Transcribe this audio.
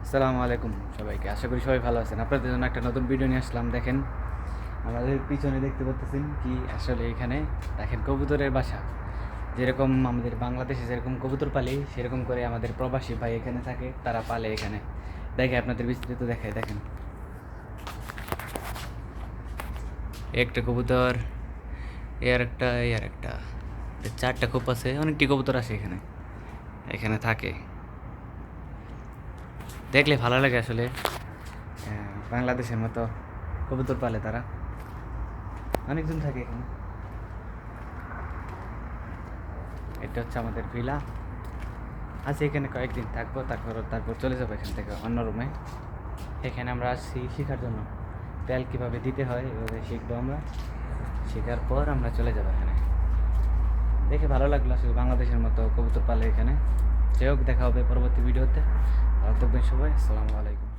আসসালামু আলাইকুম সবাইকে। আশা করি সবাই ভালো আছেন। আপনাদের জন্য একটা নতুন ভিডিও নিয়ে আসলাম। দেখেন আমাদের পিছনে দেখতে পাচ্ছেন কি, আসলে এখানে দেখেন কবুতরের বাসা। যেরকম আমাদের বাংলাদেশে যেরকম কবুতর পালি, সেরকম করে আমাদের প্রবাসী ভাই এখানে থাকে, তারা পালে এখানে। দেখে আপনাদের বিস্তারিত দেখায়। দেখেন একটা কবুতর, এর একটা চারটা খোপ আছে, অনেকটি কবুতর আছে এখানে এখানে থাকে। দেখলে ভালো লাগে আসলে। বাংলাদেশের মতো কবুতর পালে তারা, অনেকজন থাকে এখানে। এটা হচ্ছে আমাদের ভিলা। আজ এখানে কয়েকদিন থাকবো, তারপর চলে যাবো এখান থেকে অন্য রুমে। এখানে আমরা আসছি শেখার জন্য, তেল কীভাবে দিতে হয় এভাবে শিখবো আমরা। শেখার পর আমরা চলে যাবো এখানে। দেখে ভালো লাগলো আসলে, বাংলাদেশের মতো কবুতর পালে এখানে। যাই হোক, দেখা হবে পরবর্তী ভিডিওতে। ভালো থাকবেন সবাই। আসসালামু আলাইকুম।